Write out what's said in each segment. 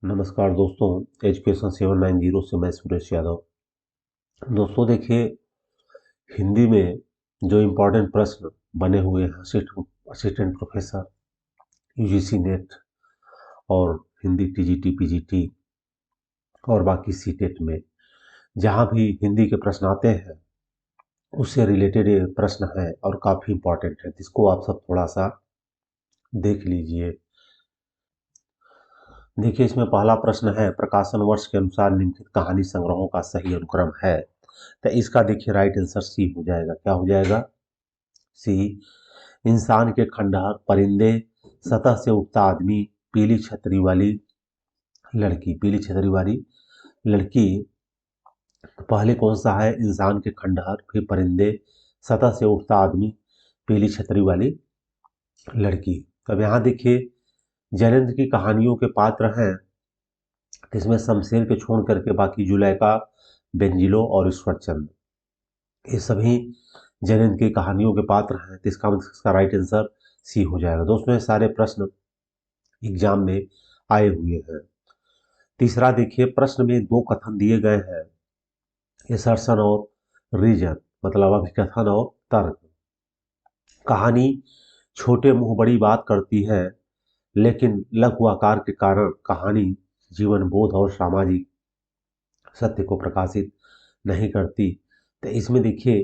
नमस्कार दोस्तों, एजुकेशन 790 से मैं सुरेश यादव। दोस्तों देखिए, हिंदी में जो इम्पोर्टेंट प्रश्न बने हुए हैं असिस्टेंट प्रोफेसर, यूजीसी नेट और हिंदी टीजीटी पीजीटी और बाकी सीटेट में जहाँ भी हिंदी के प्रश्न आते हैं उससे रिलेटेड ये प्रश्न है और काफ़ी इम्पोर्टेंट है, जिसको आप सब थोड़ा सा देख लीजिए। देखिए, इसमें पहला प्रश्न है, प्रकाशन वर्ष के अनुसार निम्नलिखित कहानी संग्रहों का सही अनुक्रम है। तो इसका देखिए राइट आंसर सी हो जाएगा। क्या हो जाएगा? सी। इंसान के खंडहर, परिंदे, सतह से उठता आदमी, पीली छतरी वाली लड़की। पीली छतरी वाली लड़की पहले कौन सा है? इंसान के खंडहर, फिर परिंदे, सतह से उठता आदमी, पीली छतरी वाली लड़की। अब यहाँ देखिए, जैनेन्द्र की कहानियों के पात्र हैं, इसमें शमशेर के छोड़ करके बाकी जुलेखा, बेंजिलो और ईश्वरचंद, ये सभी जैनेन्द्र की कहानियों के पात्र हैं। तो इसका राइट आंसर सी हो जाएगा। दोस्तों, ये सारे प्रश्न एग्जाम में आए हुए हैं। तीसरा देखिए, प्रश्न में दो कथन दिए गए हैं, एसर्शन और रीजन, मतलब अभिकथन और तर्क। कहानी छोटे मुंह बड़ी बात करती है, लेकिन लघु आकार के कारण कहानी जीवन बोध और सामाजिक सत्य को प्रकाशित नहीं करती। तो इसमें देखिए,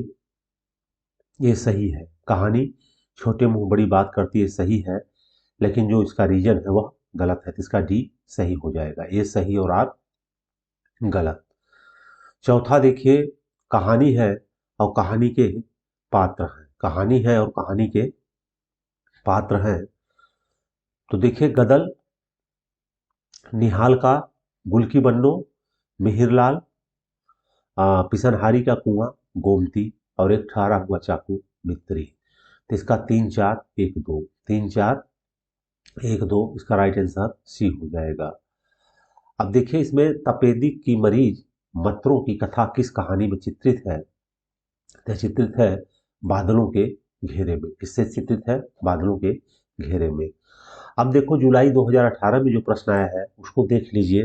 ये सही है। कहानी छोटे मुंह बड़ी बात करती है, सही है, लेकिन जो इसका रीजन है वह गलत है। तो इसका डी सही हो जाएगा। ये सही और आर गलत। चौथा देखिए, कहानी है और कहानी के पात्र हैं। कहानी है और कहानी के पात्र हैं। तो देखिए, गदल, निहाल का, गुल की बन्नो, मिहिरलाल, पिसनहारी का कुआं, गोमती और एक ठहरा हुआ चाकू, मित्री। तो इसका 3 4 1 2, 3 4 1 2, इसका राइट आंसर सी हो जाएगा। अब देखिए, इसमें तपेदिक की मरीज मतरों की कथा किस कहानी में चित्रित है? तो चित्रित है बादलों के घेरे में। किससे चित्रित है? बादलों के घेरे में। अब देखो, जुलाई 2018 में जो प्रश्न आया है उसको देख लीजिए।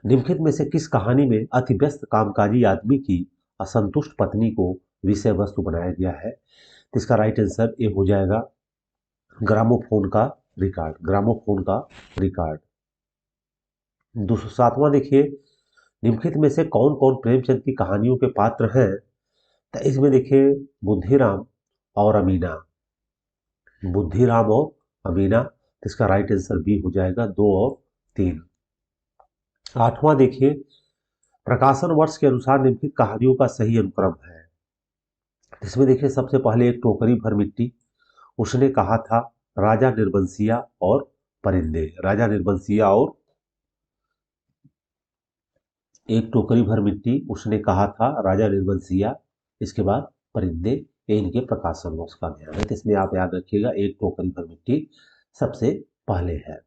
निम्नलिखित में से किस कहानी में अति व्यस्त कामकाजी आदमी की असंतुष्ट पत्नी को विषय वस्तु बनाया गया है? तो इसका राइट आंसर ये हो जाएगा, ग्रामोफोन का रिकॉर्ड। ग्रामोफोन का रिकॉर्ड। 207वां देखिए, निम्नलिखित में से कौन कौन प्रेमचंद की कहानियों के पात्र हैं? तो इसमें देखिए, बुद्धिराम और अमीना। बुद्धिराम और अमीना। तो इसका राइट आंसर बी हो जाएगा, 2 और 3। 8वां देखिए, प्रकाशन वर्ष के अनुसार निम्नलिखित कहानियों का सही अनुक्रम है। इसमें देखिए, सबसे पहले एक टोकरी भर मिट्टी, उसने कहा था, राजा निर्बंसिया और परिंदे। राजा निर्बंसिया और एक टोकरी भर मिट्टी, उसने कहा था, राजा निर्बंसिया, इसके बाद परिंदे। ये इनके प्रकाशन वर्ष का ध्यान है। तो इसमें आप याद रखिएगा, एक टोकरी भर मिट्टी सबसे पहले है।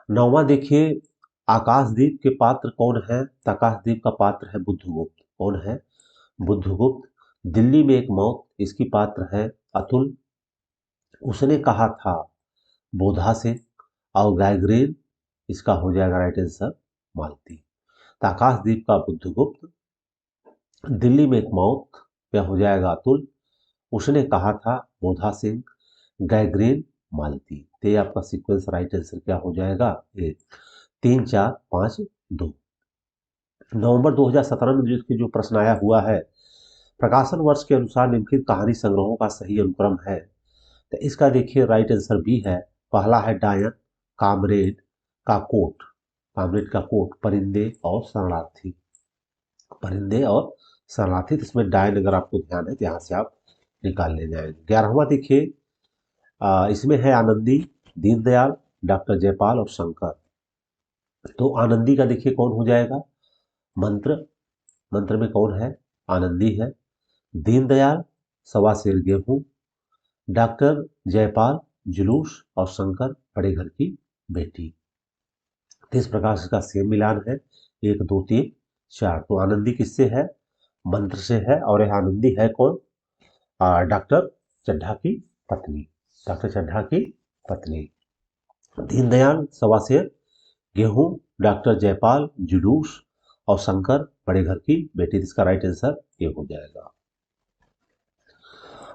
9वां देखिए, आकाशदीप के पात्र कौन है? तो आकाशदीप का पात्र है बुद्धगुप्त। कौन है? बुद्धगुप्त। दिल्ली में एक मौत, इसकी पात्र है अतुल। उसने कहा था, बोधा से और गायग्रीन, इसका हो जाएगा राइट आंसर मालती। तो आकाशदीप का बुद्धगुप्त, दिल्ली में एक मौत, यह हो जाएगा अतुल। उसने कहा था, बोधा सिंह, गैग्रीन, मालती। तो ये आपका सीक्वेंस राइट आंसर क्या हो जाएगा? ये 3 4 5 2। नवंबर 2017 में जो प्रश्न आया हुआ है, प्रकाशन वर्ष के अनुसार निम्नलिखित कहानी संग्रहों का सही अनुक्रम है। तो इसका देखिए राइट आंसर बी है। पहला है डायन, कामरेड का कोट, कामरेड का कोट, परिंदे और शरणार्थी। परिंदे और शरणार्थी। तो इसमें डायन अगर आपको ध्यान है तो यहाँ से आप निकाल ले जाएंगे। 11वां देखिए, इसमें है आनंदी, दीनदयाल, डॉक्टर जयपाल और शंकर। तो आनंदी का देखिए कौन हो जाएगा? मंत्र। मंत्र में कौन है? आनंदी है। दीनदयाल, सवा सेर गेहूं, डॉक्टर जयपाल, जुलूस और शंकर, बड़े घर की बेटी। तो इस प्रकार से इसका सेम मिलान है, 1 2 3 4। तो आनंदी किससे है? मंत्र से है। और यह आनंदी है कौन? डॉक्टर चड्ढा की पत्नी। डॉक्टर चड्ढा की पत्नी। दीनदयाल सवा शेर, गेहूं, डॉक्टर जयपाल, जुलूस और शंकर बड़े घर की बेटी। इसका राइट आंसर ये हो जाएगा।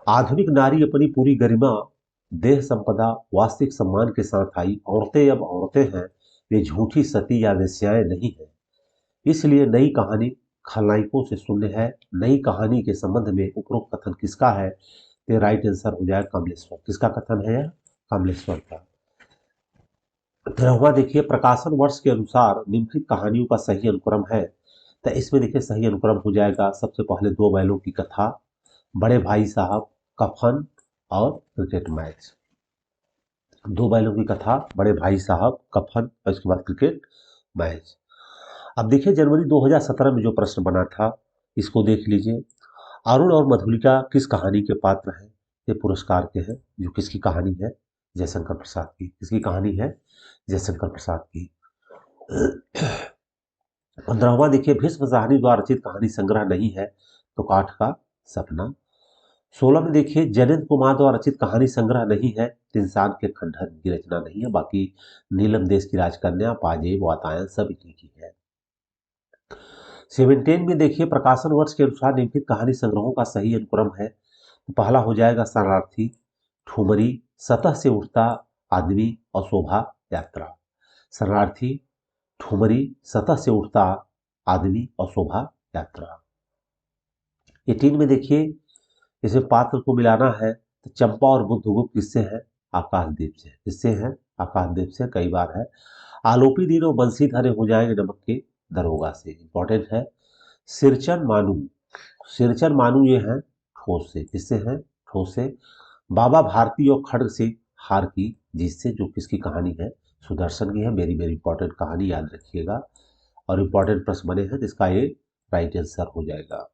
आधुनिक नारी अपनी पूरी गरिमा, देह संपदा, वास्तविक सम्मान के साथ आई। औरतें अब औरतें हैं, वे झूठी सती या वेश्याएं नहीं है। इसलिए नई कहानी खलनायकों से शून्य है। नई कहानी के संबंध में उपरोक्त कथन किसका है? तो राइट आंसर हो जाएगा कमलेश्वर। किसका कथन है? कमलेश्वर का। 13वां देखिए, प्रकाशन वर्ष के अनुसार निम्नलिखित कहानियों का सही अनुक्रम है। तो इसमें देखिए सही अनुक्रम हो जाएगा, सबसे पहले दो बैलों की कथा, बड़े भाई साहब, कफन और क्रिकेट मैच। दो बैलों की कथा, बड़े भाई साहब, कफन और इसके बाद क्रिकेट मैच। अब देखिए जनवरी 2017 में जो प्रश्न बना था इसको देख लीजिए। अरुण और मधुलिका किस कहानी के पात्र हैं? ये पुरस्कार के हैं। जो किसकी कहानी है? जयशंकर प्रसाद की। किसकी कहानी है? जयशंकर प्रसाद की। 15वां देखिए, भीष्म साहनी द्वारा रचित कहानी संग्रह नहीं है, तो काठ का सपना। 16 में देखिए, जयंत कुमार द्वारा रचित कहानी संग्रह नहीं है, तो इंसान के खंडहर की रचना नहीं है। बाकी नीलम देश की राजकन्या, पाजेब, वातायन सब इन्हीं की है। 17 में देखिए, प्रकाशन वर्ष के अनुसार निम्नलिखित कहानी संग्रहों का सही अनुक्रम है। तो पहला हो जाएगा शरणार्थी, ठुमरी, सतह से उठता आदमी और शोभा यात्रा। शरणार्थी, ठुमरी, सतह से उठता आदमी और शोभा यात्रा। 18 में देखिए, इसे पात्र को मिलाना है, तो चंपा और बुद्धगुप्त किससे है? आकाशदीप से। किससे है? आकाशदीप से। कई बार है। आलोपी दिन और बंसी धरे हो जाएंगे नमक के दरोगा से, इंपॉर्टेंट है। सिरचन मानू, सिरचन मानू ये है ठोस से। किससे है? ठोस से। बाबा भारती और खड्ग से हार की जीत से, जो किसकी कहानी है? सुदर्शन की है। वेरी वेरी इंपॉर्टेंट कहानी, याद रखिएगा। और इंपॉर्टेंट प्रश्न बने हैं, जिसका ये राइट आंसर हो जाएगा।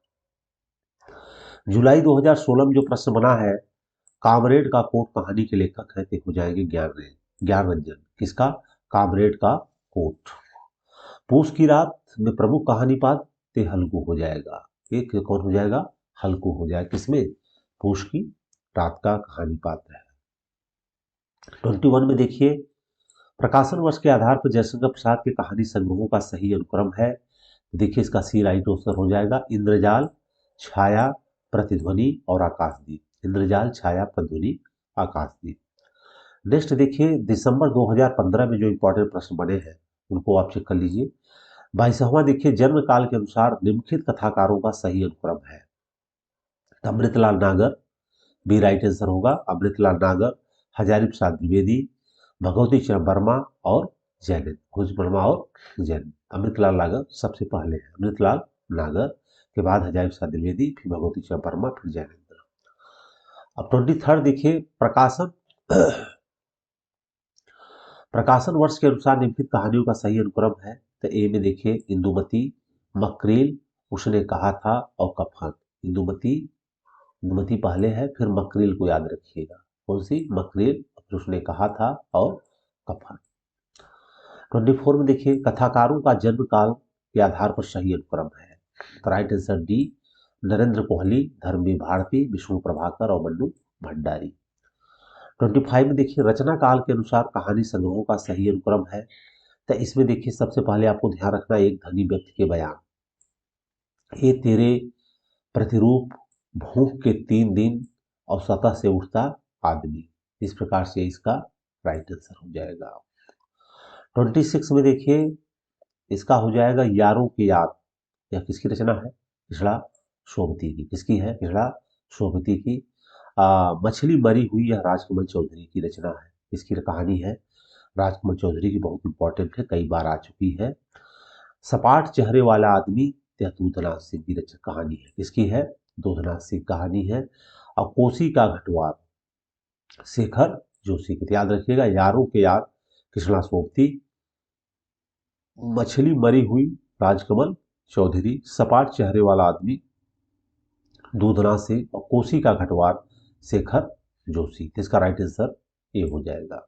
जुलाई 2016 में जो प्रश्न बना है, कामरेड का कोट कहानी के लेखक है, तो हो जाएंगे ज्ञान रंजन। किसका? कामरेड का कोट। पूस की रात में प्रमुख कहानी पात्र, ते हल्कू हो जाएगा। एक कौन हो जाएगा? हल्कू हो जाएगा। किसमें? पूस की रात का कहानी पात्र है। 21 में देखिए, प्रकाशन वर्ष के आधार पर जयशंकर प्रसाद के कहानी संग्रहों का सही अनुक्रम है। देखिए इसका सी राइट आंसर हो जाएगा इंद्रजाल, छाया, प्रतिध्वनि और आकाशदीप। इंद्रजाल, छाया, प्रतिध्वनि, आकाशदीप। नेक्स्ट देखिए, दिसंबर 2015 में जो इंपॉर्टेंट प्रश्न बने हैं उनको आप चेक कर लीजिए। 22वां देखिए, जन्म काल के अनुसार निम्नलिखित कथाकारों का सही अनुक्रम है। अमृतलाल नागर बी राइट आंसर होगा। अमृतलाल नागर, हजारी प्रसाद द्विवेदी, भगवती चरण वर्मा और जैनित। भोज वर्मा और जैनित। अमृतलाल नागर सबसे पहले है। अमृतलाल नागर के बाद हजारी प्रसाद द्विवेदी, फिर भगवती चरण वर्मा, फिर जैनेन्द्र। अब 23 देखिए, प्रकाशन प्रकाशन वर्ष के अनुसार निम्नलिखित कहानियों का सही अनुक्रम है। तो ए में देखिए, इंदुमती, मकरील, उसने कहा था और कफन। इंदुमती, इंदुमती पहले है, फिर मकरील को याद रखिएगा। कौन सी? मकरील, उसने कहा था और कफन। 24 में देखिए, कथाकारों का जन्म काल के आधार पर सही अनुक्रम है। तो right answer D, Narendra Kohli, Dharmveer Bharati, Vishnu Prabhakar और मन्नू भंडारी। 25 में देखिए, रचना काल के अनुसार कहानी संग्रहों का सही अनुक्रम है। तो इसमें देखिए सबसे पहले आपको ध्यान रखना, एक धनी व्यक्ति के बयान, ये तेरे प्रतिरूप, भूख के 3 दिन और सतह से उठता आदमी। इस प्रकार से इसका राइट आंसर हो जाएगा। 26 में देखिए, इसका हो जाएगा यारों की याद। यह किसकी रचना है? पिछड़ा सोबती की। किसकी है? पिछड़ा सोबती की। मछली मरी हुई, यह राजकमल चौधरी की रचना है। इसकी कहानी है राजकमल चौधरी की, बहुत इंपॉर्टेंट है, कई बार आ चुकी है। सपाट चेहरे वाला आदमी, यह दूधनाथ सिंह की रचना कहानी है। किसकी है? दूधनाथ सिंह कहानी है। और कोसी का घटवार, शेखर जोशी की। याद रखिएगा, यारों के याद कृष्णा सोबती, मछली मरी हुई राजकमल चौधरी, सपाट चेहरे वाला आदमी दूधनाथ सिंह और कोसी का घटवार शेखर जोशी। इसका राइट आंसर ए हो जाएगा।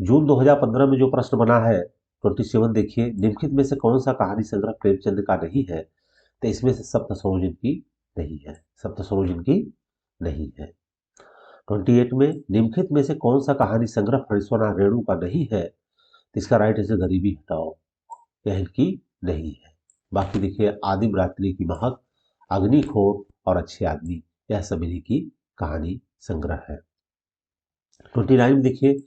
जून 2015 में जो प्रश्न बना है 27 देखिए, निम्नलिखित में से कौन सा कहानी संग्रह प्रेमचंद का नहीं है? तो इसमें से सप्त सरोजन की नहीं है। सप्त सरोजन की नहीं है। 28 में निम्नलिखित में से कौन सा कहानी संग्रह फणीश्वरनाथ रेणु का नहीं है? तो इसका राइट आंसर गरीबी हटाओ, यह इनकी नहीं है। बाकी देखिए आदिम रात्रि की महक, अग्निखोर और अच्छे आदमी, यह सब इन्हीं की कहानी संग्रह है। 29 में देखिए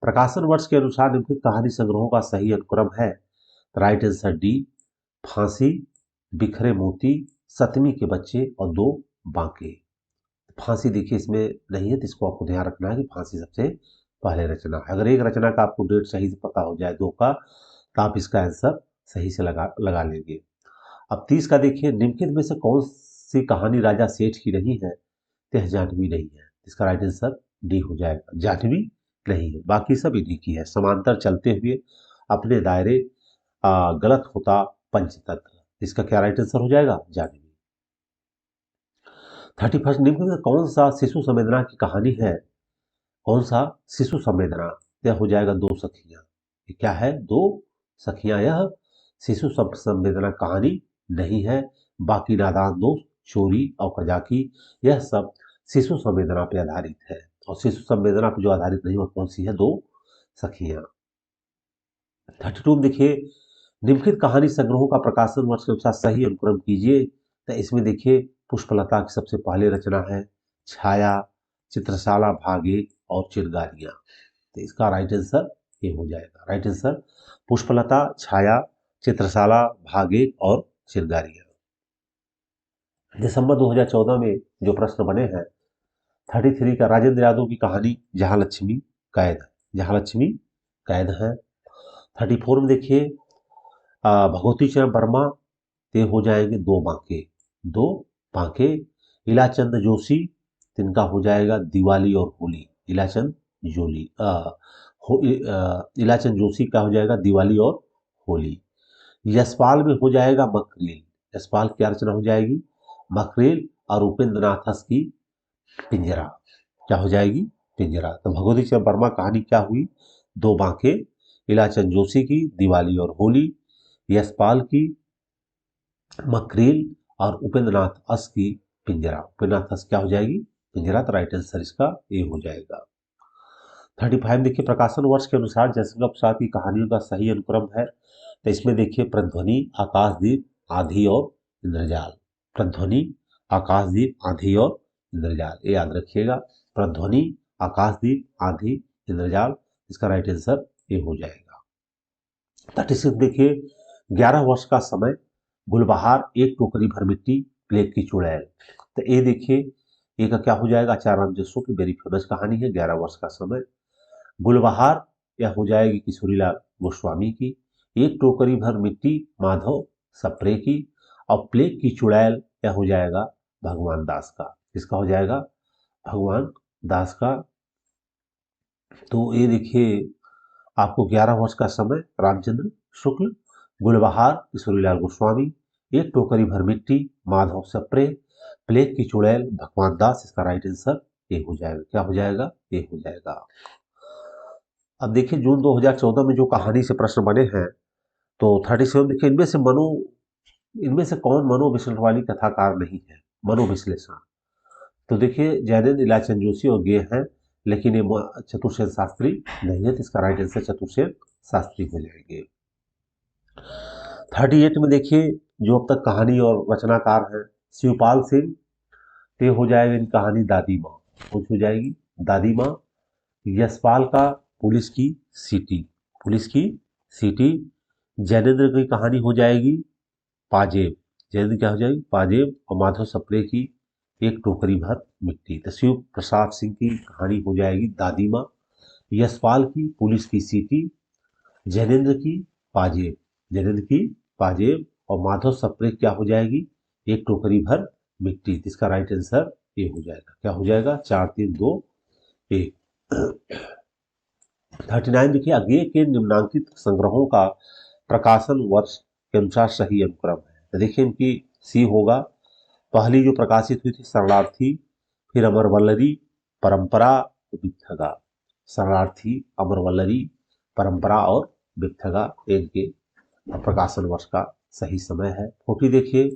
प्रकाशन वर्ष के अनुसार निम्नलिखित कहानी संग्रहों का सही अनुक्रम है। राइट आंसर डी, फांसी, बिखरे मोती, सतमी के बच्चे और दो बांके। फांसी देखिए इसमें नहीं है, तो इसको आपको ध्यान रखना है कि फांसी सबसे पहले रचना है। अगर एक रचना का आपको डेट सही से पता हो जाए दो का, तो आप इसका आंसर सही से लगा लेंगे। अब 30 का देखिए निम्नलिखित में से कौन सी कहानी राजा सेठ की नहीं है? तो यह जाह्नवी नहीं है, इसका राइट आंसर डी हो जाएगा, जाह्नवी नहीं है, बाकी सब इन्हीं की है। समांतर चलते हुए अपने दायरे, गलत होता पंचतंत्र, इसका क्या राइट आंसर हो जाएगा? जाह्नवी। 31 निम्न में कौन सा शिशु संवेदना की कहानी है? कौन सा शिशु संवेदना? यह हो जाएगा दो सखियां। ये क्या है? दो सखियां, यह शिशु संवेदना कहानी नहीं है। बाकी नादान दोस्त, चोरी और कजाकी, यह सब शिशु संवेदना पर आधारित है। और शिशु संवेदना पर जो आधारित नहीं, वह कौन सी है? दो सखियां। 32 में देखिए निम्नलिखित कहानी संग्रहों का प्रकाशन वर्ष के अनुसार सही अनुक्रम कीजिए। तो इसमें देखिए पुष्पलता की सबसे पहले रचना है छाया, चित्रशाला भाग 1 और चिरगारियां। तो इसका राइट आंसर ये हो जाएगा। राइट आंसर पुष्पलता, छाया, चित्रशाला भाग 1 और चिरगारियां। दिसंबर 2014 में जो प्रश्न बने हैं 33 का, राजेंद्र यादव की कहानी जहां लक्ष्मी कैद है, जहां लक्ष्मी कैद है। 34 में देखिए भगवती चरण वर्मा, ते हो जाएंगे दो बांके, दो बांके। इलाचंद जोशी, तिनका हो जाएगा दिवाली और होली, इलाचंद इलाचंद जोशी का हो जाएगा दिवाली और होली। यशपाल में हो जाएगा मकरेल, यशपाल की रचना हो जाएगी मकरेल, और उपेंद्र नाथस की पिंजरा, क्या हो जाएगी? पिंजरा। तो भगवती चरण वर्मा कहानी क्या हुई? दो बांके। इलाचंद जोशी की दिवाली और होली, यशपाल की मकरेल, और उपेंद्र नाथ अस की पिंजरा। उपेंद्र नाथ अस क्या हो जाएगी? पिंजरा। तो राइट आंसर इसका ए हो जाएगा। 35 देखिए प्रकाशन वर्ष के अनुसार जयशंकर प्रसाद की कहानियों का सही अनुक्रम है। तो इसमें देखिए प्रध्वनि, आकाशदीप, आंधी और इंद्रजाल। प्रध्वनि, आकाशदीप, आंधी और इंद्रजाल, ये याद रखिएगा। प्रध्वनि, आकाशदीप, आंधी, इंद्रजाल, इसका राइट आंसर ए हो जाएगा। 36 देखिए 11 वर्ष का समय, गुलबहार, एक टोकरी भर मिट्टी, प्लेग की चुड़ैल। तो ये देखिए ये का क्या हो जाएगा? आचार्य रामजस शुक्ल, वेरी फेमस कहानी है 11 वर्ष का समय। गुलबहार यह हो जाएगी किशोरीलाल गोस्वामी की। एक टोकरी भर मिट्टी माधव सप्रे की। और प्लेग की चुड़ैल यह हो जाएगा भगवान दास का। किसका हो जाएगा? भगवान दास का। तो ये देखिए आपको 11 वर्ष का समय, रामचंद्र शुक्ल, गुलबहार किशोरीलाल गोस्वामी, एक टोकरी भर मिट्टी माधव सप्रे, प्लेग की चुड़ैल भगवान दास, इसका राइट आंसर ये हो जाएगा। क्या हो जाएगा? ये हो जाएगा। अब देखिए जून 2014 में जो कहानी से प्रश्न बने हैं, तो 37 देखिए इनमें से कौन मनोविश्लेषण वाली कथाकार नहीं है? मनोविश्लेषण। तो देखिए जैनेन्द्र, इलाचंद जोशी और गे हैं, लेकिन ये चतुर्सेन शास्त्री नहीं है, तो इसका राइट आंसर चतुर्सेन शास्त्री हो जाएंगे। 38 में देखिए जो अब तक कहानी और रचनाकार हैं शिवपाल सिंह, ते हो जाएगा इन कहानी दादी माँ, कुछ हो जाएगी दादी माँ। यशपाल का पुलिस की सीटी, पुलिस की सीटी। जैनेन्द्र की कहानी हो जाएगी पाजेब, जैनेन्द्र क्या हो जाएगी? पाजेब। और माधव सप्रे की एक टोकरी भर मिट्टी। तो शिव प्रसाद सिंह की कहानी हो जाएगी दादी माँ। यशपाल की पुलिस की सीटी, जैनेन्द्र की पाजेब, जैनेन्द्र की पाजेब, और माधव सप्रे क्या हो जाएगी? एक टोकरी भर मिट्टी। इसका राइट आंसर ये हो जाएगा। क्या हो जाएगा? 4, 3, 2, 1। 39 देखिए अज्ञेय के निम्नांकित संग्रहों का प्रकाशन वर्ष के अनुसार सही अनुक्रम है। तो देखिए इनकी सी होगा। पहली जो प्रकाशित हुई थी शरणार्थी, फिर अमरवल्लरी, परंपरा, वित्थगा। शरणार्थी, अमरवल्लरी, परंपरा और वित्थगा, इनके प्रकाशन वर्ष का सही समय है। 40 देखिए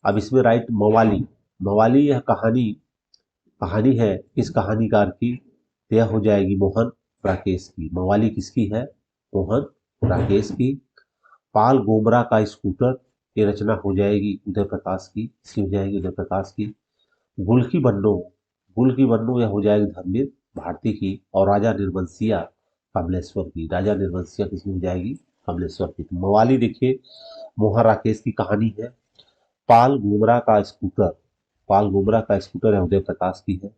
अब इसमें राइट मवाली, मवाली यह कहानी कहानी है किस कहानीकार की, तो यह हो जाएगी मोहन राकेश की। मवाली किसकी है, मोहन राकेश की। पाल गोमरा का स्कूटर, ये रचना हो जाएगी उदय प्रकाश की, इसकी हो जाएगी उदय प्रकाश की। गुल की बन्नो यह हो जाएगी धर्मवीर भारती की। और राजा निर्बंसिया कमलेश्वर की, राजा निर्बंसिया किसकी हो जाएगी, कमलेश्वर की। तो मवाली देखिए मोहन राकेश की कहानी है। पाल गोमरा का स्कूटर, पाल गोमरा का स्कूटर है उदय प्रकाश की है।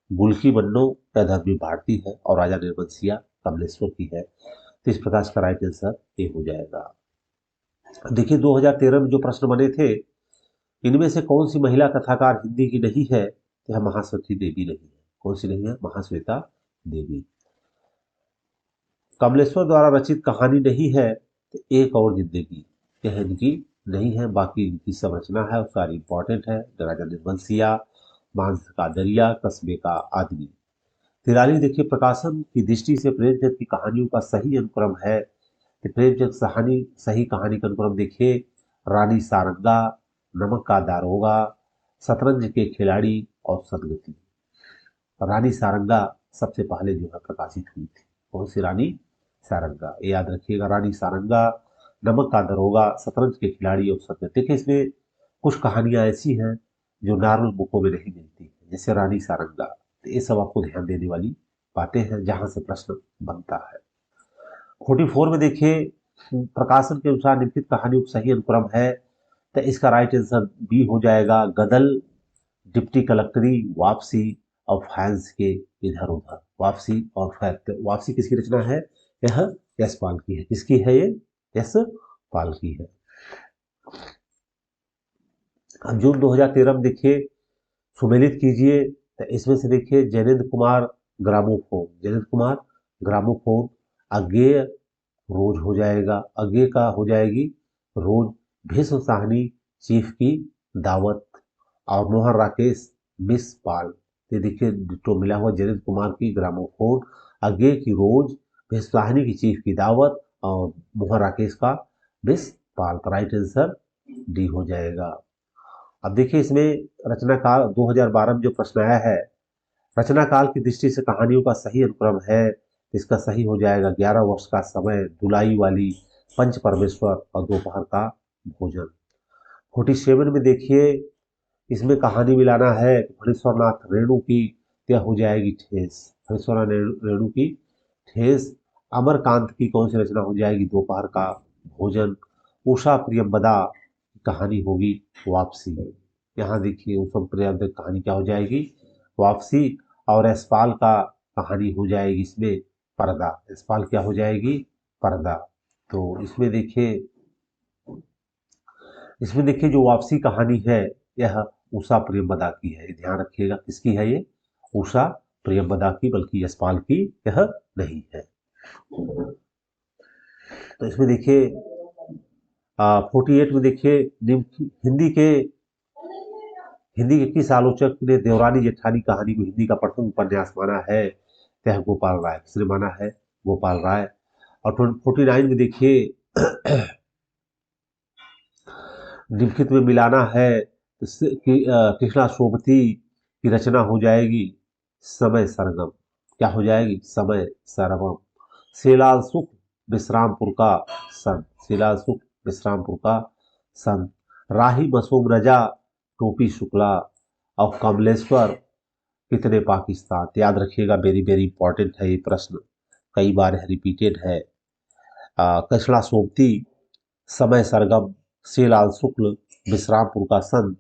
गुल की बन्नो यह धर्मवीर भारती है और राजा निर्बंसिया कमलेश्वर की है। तो इस प्रकार का राइट आंसर ये हो जाएगा। देखिए 2013 में जो प्रश्न बने थे, इनमें से कौन सी महिला कथाकार हिंदी की नहीं है, तो यह महाश्वेता देवी नहीं है। कौन सी नहीं है, महाश्वेता देवी। कमलेश्वर द्वारा रचित कहानी नहीं है, तो एक और जिंदगी, यह इनकी नहीं है। बाकी इनकी सब रचना है और सारी इंपॉर्टेंट है। राजा निर्बंसिया, मांस का दरिया, कस्बे का आदमी। 43 देखिए प्रकाशन की दृष्टि से प्रेमचंद की कहानियों का सही अनुक्रम है। तो प्रेमचंद सही कहानी का अनुक्रम देखिए, रानी सारंगा, नमक का दारोगा, शतरंज के खिलाड़ी और सदगति। रानी सारंगा सबसे पहले जो है प्रकाशित हुई थी। कौन सी, रानी सारंगा, ये याद रखिएगा। रानी सारंगा, नमक का दारोगा, शतरंज के खिलाड़ी और सदगति। देखिए इसमें कुछ कहानियां ऐसी हैं जो नॉर्मल बुकों में नहीं मिलती है, जैसे रानी सारंगा। तो ये सब आपको ध्यान देने वाली बातें हैं जहां से प्रश्न बनता है। 44 में देखिए प्रकाशन के अनुसार निम्नलिखित कहानियों का सही अनुक्रम है। तो इसका राइट आंसर बी हो जाएगा, गदल, डिप्टी कलेक्टरी, वापसी और फैंस के इधर उधर। वापसी और वापसी किसकी रचना है, यह यशपाल की है। किसकी है ये, यशपाल की है। अब जून 2013 में देखिए सुमेलित कीजिए। तो इसमें से देखिए जैनेन्द्र कुमार ग्रामोफोन, जैनेन्द्र कुमार ग्रामोफोन। अज्ञेय रोज हो जाएगा, अज्ञेय का हो जाएगी रोज। भीष्म साहनी चीफ की दावत। और मोहन राकेश मिस पाल। ये देखिए डिटो मिला हुआ, जैनेन्द्र कुमार की ग्रामोफोन, अज्ञेय की रोज, भीष्म साहनी की चीफ की दावत और मोहन राकेश का मिस पाल। तो राइट आंसर डी हो जाएगा। अब देखिए इसमें रचनाकाल 2012 में जो प्रश्न आया है, रचनाकाल की दृष्टि से कहानियों का सही अनुक्रम है। इसका सही हो जाएगा 11 वर्ष का समय, धुलाई वाली, पंच परमेश्वर और दोपहर का भोजन। 47 में देखिए इसमें कहानी मिलाना है फणीश्वरनाथ रेणु की, यह हो जाएगी ठेस। फणीश्वरनाथ रेणु की ठेस। अमरकांत की कौन सी रचना हो जाएगी, दोपहर का भोजन। उषा प्रियंवदा की कहानी होगी वापसी। यहाँ देखिए उषा प्रियंवदा की कहानी क्या हो जाएगी, वापसी। और यशपाल का कहानी हो जाएगी इसमें पर्दा। यशपाल क्या हो जाएगी, पर्दा। तो इसमें देखिए जो वापसी कहानी है यह उषा प्रियंवदा की है। ध्यान रखिएगा किसकी है ये, उषा प्रियंवदा की, बल्कि यशपाल की यह नहीं है। तो इसमें देखिए 48 में देखिए हिंदी के किस आलोचक ने देवरानी जेठानी कहानी को हिंदी का प्रथम उपन्यास माना है, यह गोपाल राय। किसने माना है, गोपाल राय। और 49 में देखिए निम्नलिखित में मिलाना है कि कृष्णा सोबती की रचना हो जाएगी समय सरगम। क्या हो जाएगी, समय सरगम। सेलाल सुख विश्रामपुर का संत, सेलाल सुख विश्रामपुर का संत। राही मसूम रजा, टोपी शुक्ला और कमलेश्वर कितने पाकिस्तान। याद रखिएगा, वेरी वेरी इंपॉर्टेंट है ये प्रश्न, कई बार रिपीटेड है। कृष्णा सोबती, समय सरगम, सेलाल शुक्ल, विश्रामपुर का संत,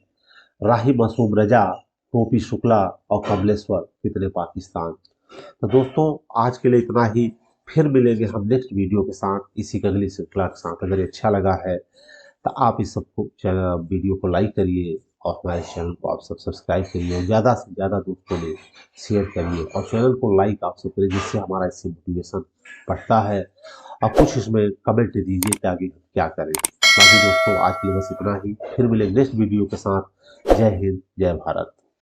राही मासूम रजा, टोपी शुक्ला और कमलेश्वर कितने पाकिस्तान। तो दोस्तों आज के लिए इतना ही, फिर मिलेंगे हम नेक्स्ट वीडियो के साथ इसी अगली श्रृंखला के साथ। अगर अच्छा लगा है तो आप इस सबको वीडियो को लाइक करिए और हमारे चैनल को आप सब सब्सक्राइब करिए और ज़्यादा से ज़्यादा दोस्तों में शेयर करिए और चैनल को लाइक आप सब करिए, जिससे हमारा इससे मोटिवेशन बढ़ता है। और कुछ इसमें कमेंट दीजिए कि आगे क्या करें। बाकी दोस्तों आज के लिए बस इतना ही, फिर मिलेंगे नेक्स्ट वीडियो के साथ। जय हिंद, जय भारत।